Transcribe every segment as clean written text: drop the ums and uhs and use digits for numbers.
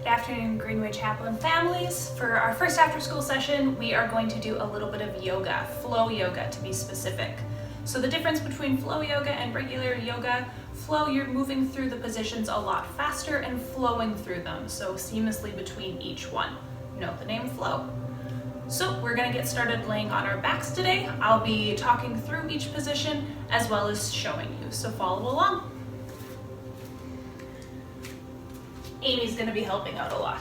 afternoon, Greenway-Chaplin families. For our first after school session, we are going to do a little bit of yoga, flow yoga to be specific. So the difference between flow yoga and regular yoga, flow, you're moving through the positions a lot faster and flowing through them, so seamlessly between each one. Note the name flow. So we're gonna get started laying on our backs today. I'll be talking through each position as well as showing you, so follow along. Amy's gonna be helping out a lot.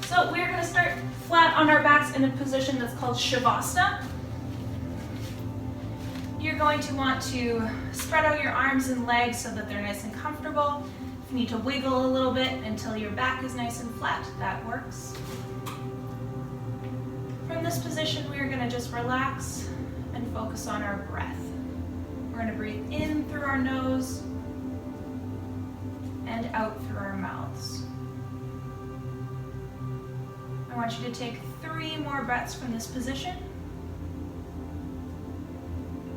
So we're gonna start flat on our backs in a position that's called Shavasana. You're going to want to spread out your arms and legs so that they're nice and comfortable. If you need to wiggle a little bit until your back is nice and flat, that works. From this position, we're gonna just relax and focus on our breath. We're gonna breathe in through our nose and out through our mouths. I want you to take 3 more breaths from this position.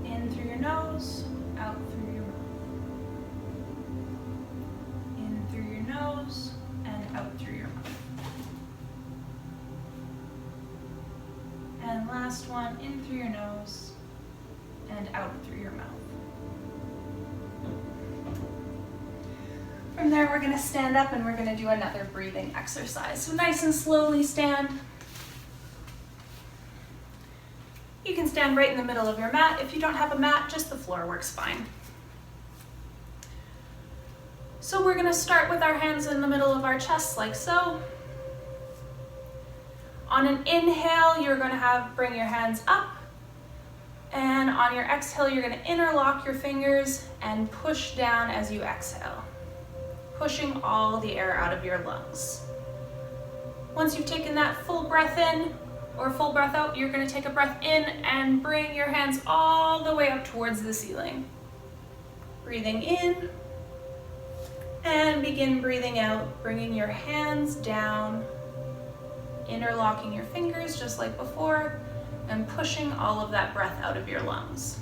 In through your nose, out through your mouth. In through your nose and out through your mouth. And last one, in through your nose and out through your mouth. From there, we're gonna stand up and we're gonna do another breathing exercise. So nice and slowly stand. You can stand right in the middle of your mat. If you don't have a mat, just the floor works fine. So we're gonna start with our hands in the middle of our chest like so. On an inhale, you're gonna bring your hands up. And on your exhale, you're gonna interlock your fingers and push down as you exhale, pushing all the air out of your lungs. Once you've taken that full breath in or full breath out, you're gonna take a breath in and bring your hands all the way up towards the ceiling. Breathing in and begin breathing out, bringing your hands down, interlocking your fingers just like before, and pushing all of that breath out of your lungs.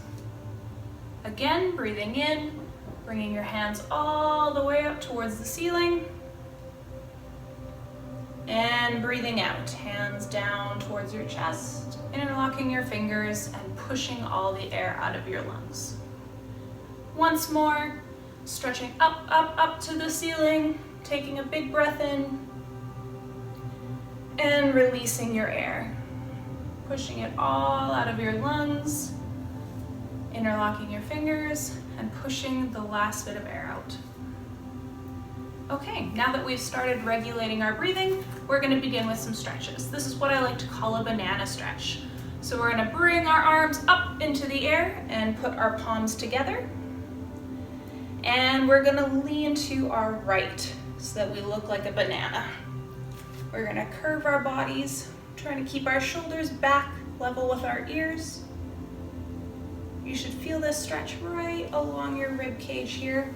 Again, breathing in, bringing your hands all the way up towards the ceiling, and breathing out, hands down towards your chest, interlocking your fingers and pushing all the air out of your lungs. Once more, stretching up, up, up to the ceiling, taking a big breath in, and releasing your air, pushing it all out of your lungs, interlocking your fingers, and pushing the last bit of air out. Okay, now that we've started regulating our breathing, we're gonna begin with some stretches. This is what I like to call a banana stretch. So we're gonna bring our arms up into the air and put our palms together. And we're gonna lean to our right so that we look like a banana. We're gonna curve our bodies, trying to keep our shoulders back level with our ears. You should feel this stretch right along your rib cage here.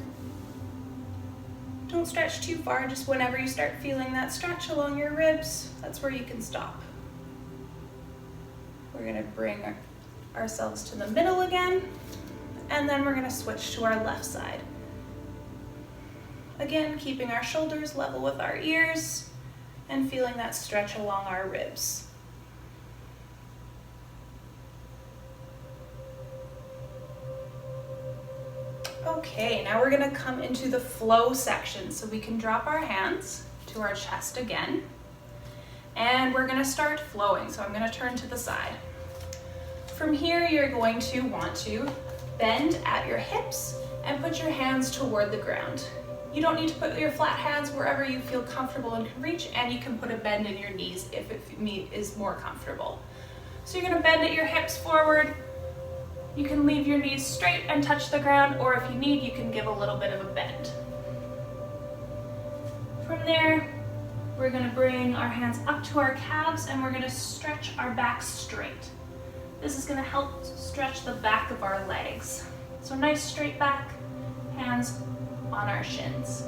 Don't stretch too far, just whenever you start feeling that stretch along your ribs, that's where you can stop. We're gonna bring ourselves to the middle again, and then we're gonna switch to our left side. Again, keeping our shoulders level with our ears and feeling that stretch along our ribs. Okay, now we're gonna come into the flow section. So we can drop our hands to our chest again, and we're gonna start flowing. So I'm gonna turn to the side. From here, you're going to want to bend at your hips and put your hands toward the ground. You don't need to put your flat hands wherever you feel comfortable and can reach, and you can put a bend in your knees if it is more comfortable. So you're gonna bend at your hips forward. You can leave your knees straight and touch the ground, or if you need, you can give a little bit of a bend. From there, we're gonna bring our hands up to our calves and we're gonna stretch our back straight. This is gonna help stretch the back of our legs. So nice straight back, hands on our shins.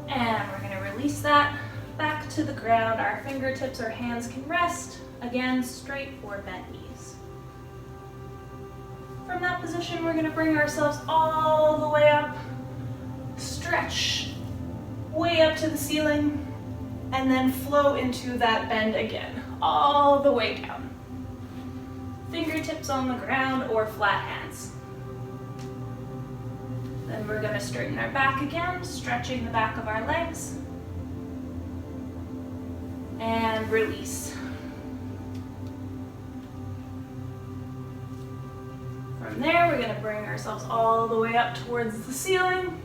And we're gonna release that back to the ground. Our fingertips or hands can rest. Again, straight or bent knees. From that position, we're gonna bring ourselves all the way up, stretch way up to the ceiling, and then flow into that bend again, all the way down. Fingertips on the ground or flat hands. Then we're going to straighten our back again, stretching the back of our legs. And release. From there, we're going to bring ourselves all the way up towards the ceiling.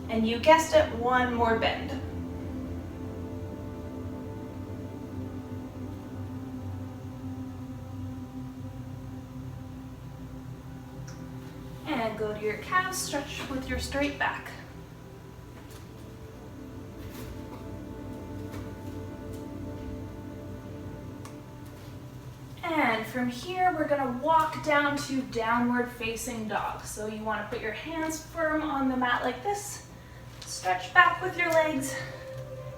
And you guessed it, one more bend. And go to your calves, stretch with your straight back. And from here, we're gonna walk down to downward facing dog. So you wanna put your hands firm on the mat like this, stretch back with your legs,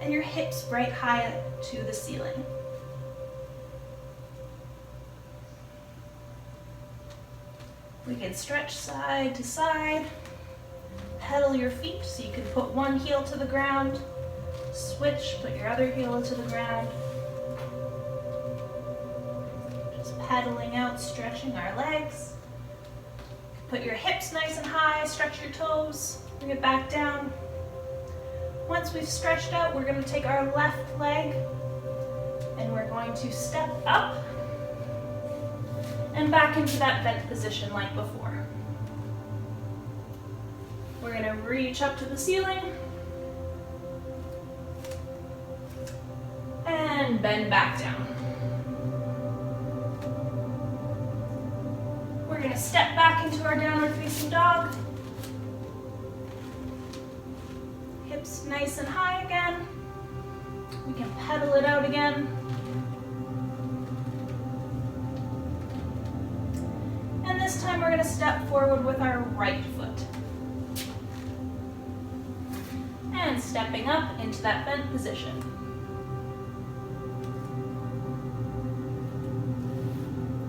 and your hips right high to the ceiling. We can stretch side to side, pedal your feet so you can put one heel to the ground, switch, put your other heel to the ground. Just pedaling out, stretching our legs. Put your hips nice and high, stretch your toes, bring it back down. Once we've stretched out, we're going to take our left leg and we're going to step up and back into that bent position like before. We're going to reach up to the ceiling and bend back down. We're going to step back into our downward facing dog. Hips nice and high again. We can pedal it out again. This time we're going to step forward with our right foot. And stepping up into that bent position.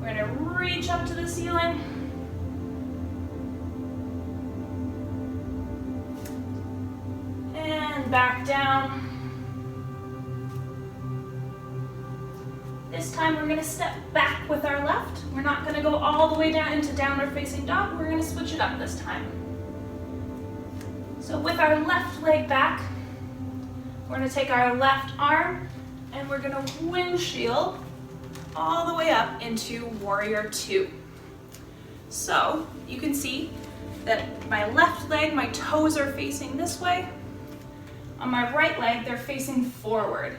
We're going to reach up to the ceiling. And back down. This time we're going to step back with our left. We're not going to go all the way down into downward facing dog. We're going to switch it up this time. So with our left leg back, we're going to take our left arm and we're going to windshield all the way up into warrior two. So you can see that my left leg, my toes are facing this way. On my right leg, they're facing forward.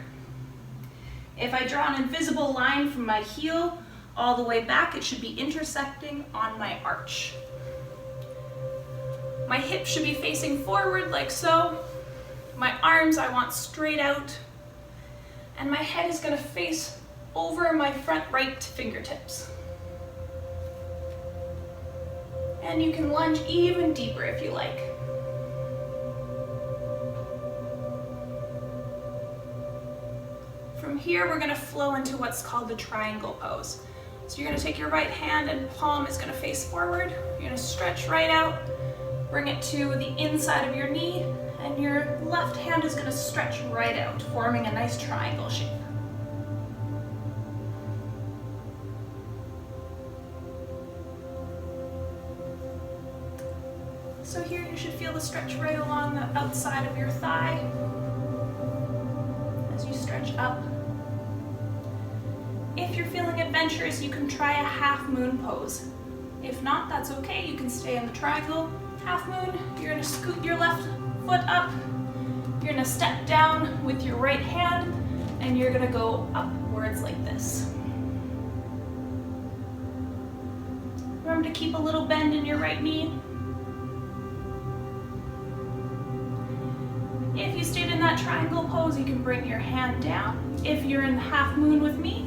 If I draw an invisible line from my heel all the way back, it should be intersecting on my arch. My hips should be facing forward like so. My arms I want straight out. And my head is going to face over my front right fingertips. And you can lunge even deeper if you like. From here, we're going to flow into what's called the triangle pose. So you're going to take your right hand and palm is going to face forward. You're going to stretch right out, bring it to the inside of your knee, and your left hand is going to stretch right out, forming a nice triangle shape. So here you should feel the stretch right along the outside of your thigh as you stretch up. If you're feeling adventurous, you can try a half moon pose. If not, that's okay. You can stay in the triangle. Half moon, you're going to scoot your left foot up. You're going to step down with your right hand, and you're going to go upwards like this. Remember to keep a little bend in your right knee. If you stayed in that triangle pose, you can bring your hand down. If you're in the half moon with me,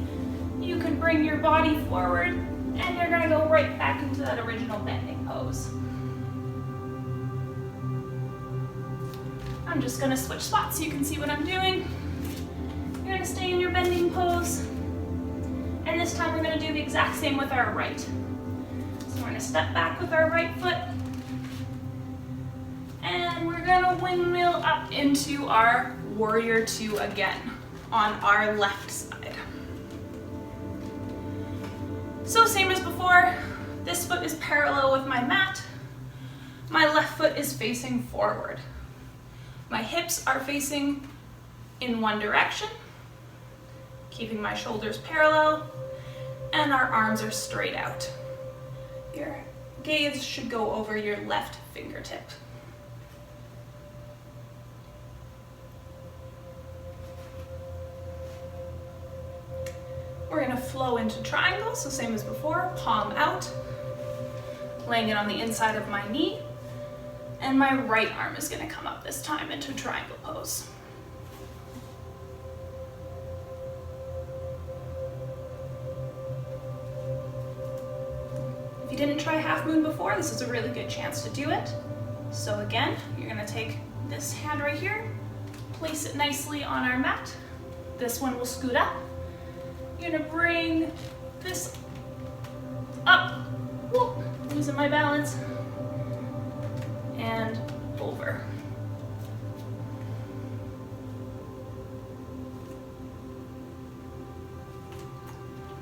you can bring your body forward and you're going to go right back into that original bending pose. I'm just going to switch spots so you can see what I'm doing. You're going to stay in your bending pose. And this time we're going to do the exact same with our right. So we're going to step back with our right foot. And we're gonna windmill up into our warrior two again on our left side. So same as before, this foot is parallel with my mat. My left foot is facing forward. My hips are facing in one direction, keeping my shoulders parallel, and our arms are straight out. Your gaze should go over your left fingertip. We're gonna flow into triangle, so same as before, palm out, laying it on the inside of my knee, and my right arm is gonna come up this time into triangle pose. If you didn't try half moon before, this is a really good chance to do it. So again, you're gonna take this hand right here, place it nicely on our mat. This one will scoot up. You're gonna bring this up, whoop, losing my balance, and over.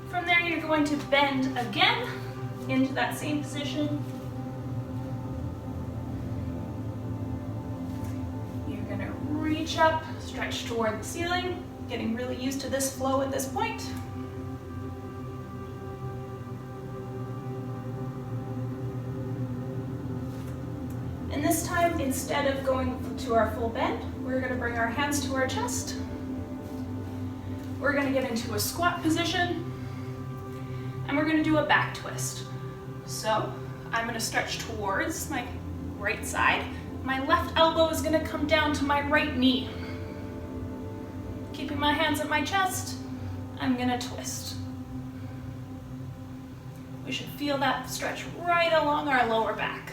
From there, you're going to bend again into that same position. You're gonna reach up, stretch toward the ceiling, getting really used to this flow at this point. And this time, instead of going to our full bend, we're gonna bring our hands to our chest. We're gonna get into a squat position, and we're gonna do a back twist. So, I'm gonna stretch towards my right side. My left elbow is gonna come down to my right knee. Keeping my hands at my chest, I'm gonna twist. We should feel that stretch right along our lower back.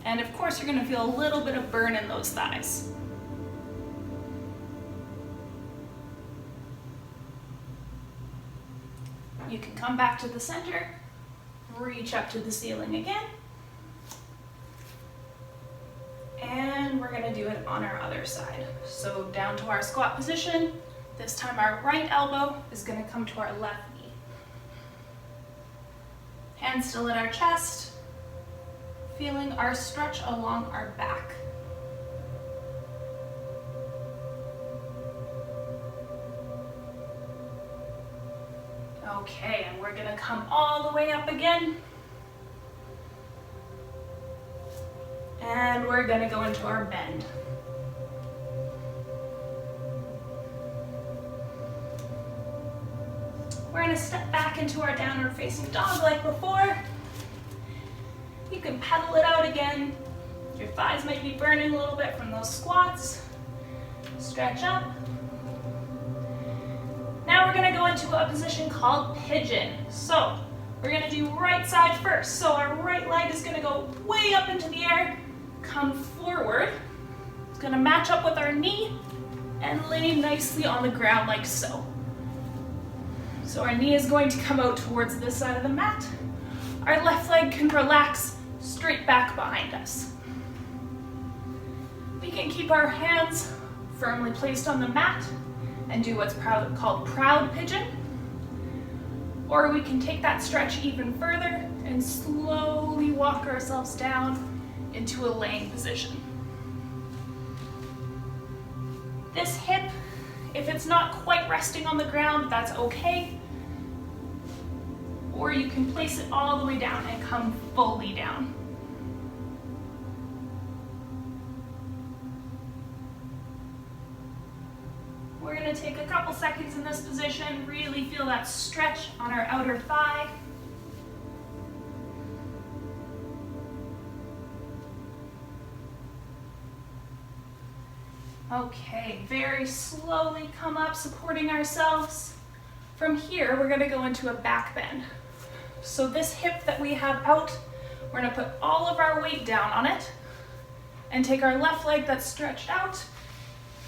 And of course, you're gonna feel a little bit of burn in those thighs. You can come back to the center, reach up to the ceiling again, and we're gonna do it on our other side. So down to our squat position. This time our right elbow is gonna come to our left knee. Hands still at our chest, feeling our stretch along our back. Okay, and we're gonna come all the way up again. And we're gonna go into our bend. We're gonna step back into our downward facing dog like before. You can pedal it out again. Your thighs might be burning a little bit from those squats. Stretch up. Now we're gonna go into a position called pigeon. So we're gonna do right side first. So our right leg is gonna go way up into the air, come forward. It's gonna match up with our knee and lay nicely on the ground like so. So our knee is going to come out towards this side of the mat. Our left leg can relax straight back behind us. We can keep our hands firmly placed on the mat and do what's called proud pigeon. Or we can take that stretch even further and slowly walk ourselves down into a laying position. This hip, if it's not quite resting on the ground, that's okay. Or you can place it all the way down and come fully down. We're gonna take a couple seconds in this position, really feel that stretch on our outer thigh. Okay, very slowly come up, supporting ourselves. From here, we're gonna go into a back bend. So this hip that we have out, we're gonna put all of our weight down on it and take our left leg that's stretched out,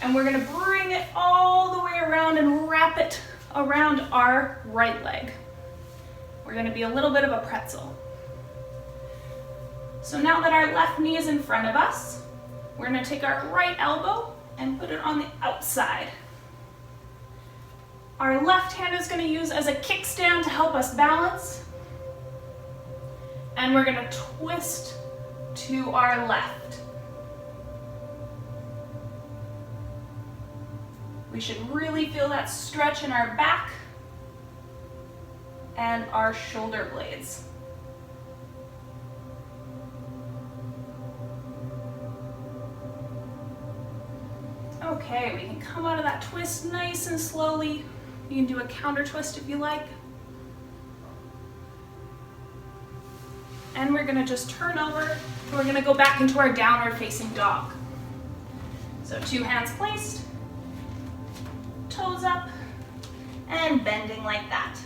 and we're gonna bring it all the way around and wrap it around our right leg. We're gonna be a little bit of a pretzel. So now that our left knee is in front of us, we're going to take our right elbow and put it on the outside. Our left hand is going to use as a kickstand to help us balance. And we're going to twist to our left. We should really feel that stretch in our back and our shoulder blades. Okay, we can come out of that twist nice and slowly. You can do a counter twist if you like. And we're gonna just turn over, and we're gonna go back into our downward facing dog. So 2 hands placed, toes up, and bending like that.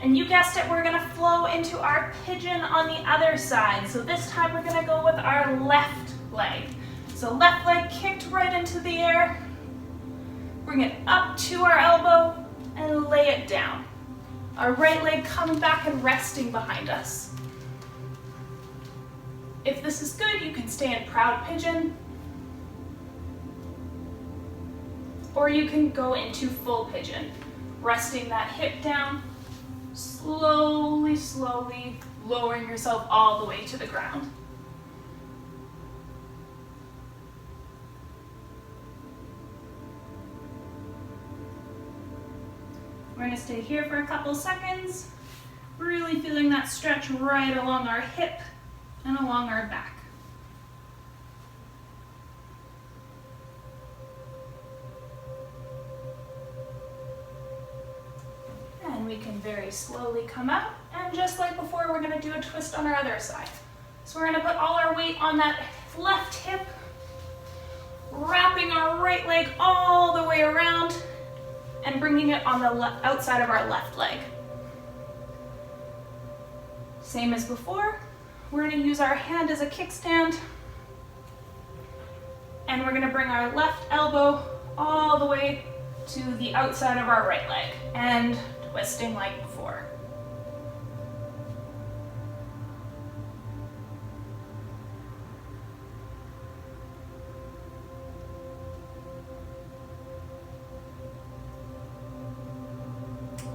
And you guessed it, we're gonna flow into our pigeon on the other side. So this time we're gonna go with our left leg. So left leg kicked right into the air, bring it up to our elbow and lay it down. Our right leg coming back and resting behind us. If this is good, you can stay in proud pigeon, or you can go into full pigeon, resting that hip down, slowly, slowly lowering yourself all the way to the ground. We're going to stay here for a couple seconds, really feeling that stretch right along our hip and along our back. And we can very slowly come out, and just like before, we're going to do a twist on our other side. So we're going to put all our weight on that left hip, wrapping our right leg all the way around, and bringing it on the outside of our left leg. Same as before, we're going to use our hand as a kickstand, and we're going to bring our left elbow all the way to the outside of our right leg, and twisting like before.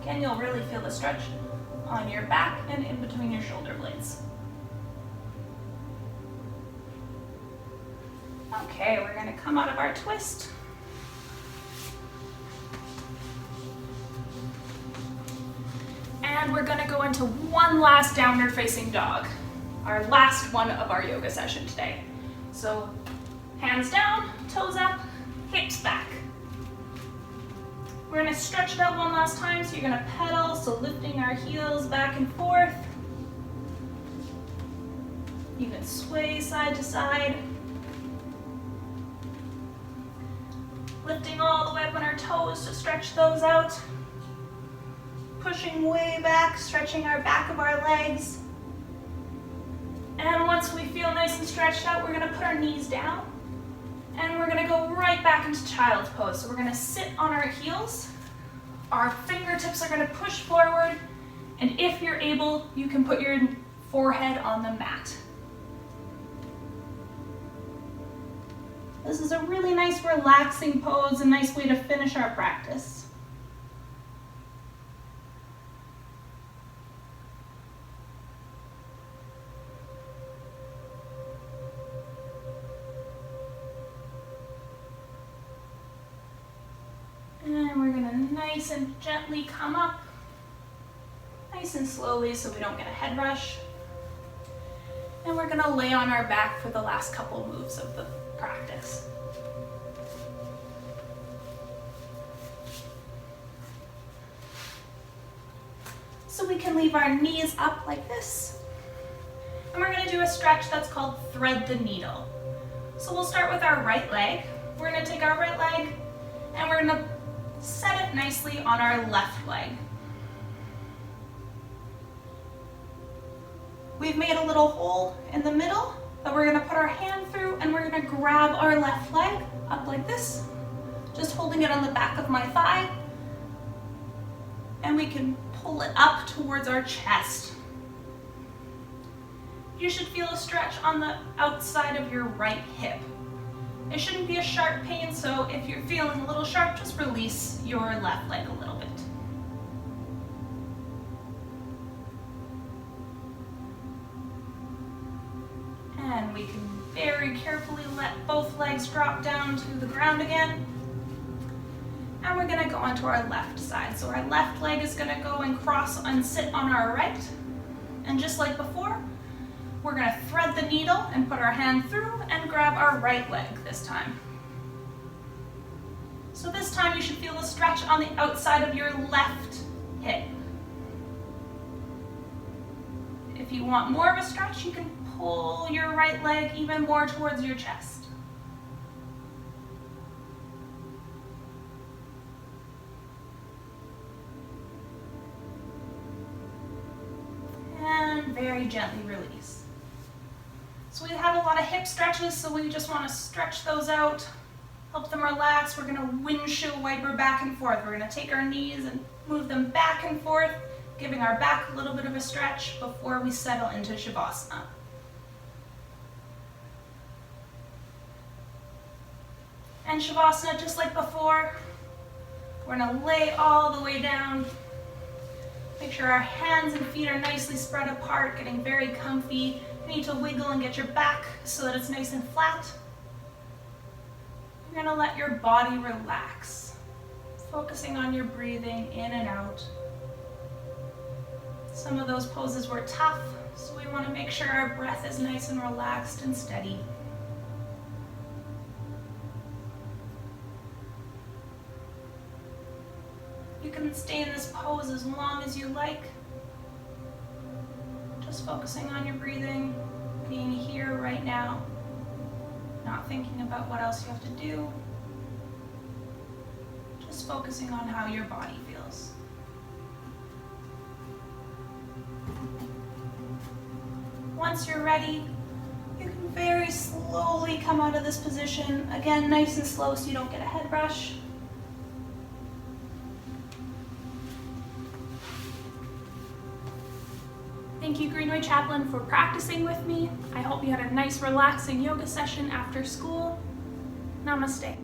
Again, you'll really feel the stretch on your back and in between your shoulder blades. Okay, we're going to come out of our twist. And we're going to go into one last downward facing dog, our last one of our yoga session today. So hands down, toes up, hips back. We're going to stretch it out one last time, so you're going to pedal, so lifting our heels back and forth. You can sway side to side. Lifting all the way up on our toes to stretch those out. Pushing way back, stretching our back of our legs. And once we feel nice and stretched out, we're going to put our knees down. And we're going to go right back into child's pose. So we're going to sit on our heels. Our fingertips are going to push forward. And if you're able, you can put your forehead on the mat. This is a really nice relaxing pose, a nice way to finish our practice. And we're going to nice and gently come up, nice and slowly so we don't get a head rush. And we're going to lay on our back for the last couple moves of the practice. So we can leave our knees up like this. And we're going to do a stretch that's called thread the needle. So we'll start with our right leg. We're going to take our right leg and we're going to set it nicely on our left leg. We've made a little hole in the middle that we're going to put our hand through, and we're going to grab our left leg up like this, just holding it on the back of my thigh, and we can pull it up towards our chest. you should feel a stretch on the outside of your right hip. It shouldn't be a sharp pain, so if you're feeling a little sharp, just release your left leg a little bit. And we can very carefully let both legs drop down to the ground again. And we're gonna go onto our left side. So our left leg is gonna go and cross and sit on our right. And just like before, we're gonna thread the needle and put our hand through and grab our right leg this time. So this time you should feel the stretch on the outside of your left hip. If you want more of a stretch, you can pull your right leg even more towards your chest. And very gently release. So we have a lot of hip stretches, so we just want to stretch those out, help them relax. We're going to windshield wiper back and forth. We're going to take our knees and move them back and forth, giving our back a little bit of a stretch before we settle into Shavasana. And Shavasana, just like before, we're going to lay all the way down. Make sure our hands and feet are nicely spread apart, getting very comfy. You need to wiggle and get your back so that it's nice and flat. You're going to let your body relax, focusing on your breathing in and out. Some of those poses were tough, so we want to make sure our breath is nice and relaxed and steady. You can stay in this pose as long as you like. Just focusing on your breathing, being here right now, not thinking about what else you have to do. Just focusing on how your body feels. Once you're ready, you can very slowly come out of this position. Again, nice and slow so you don't get a head rush. Thank you, Greenway-Chaplin, for practicing with me. I hope you had a nice, relaxing yoga session after school. Namaste.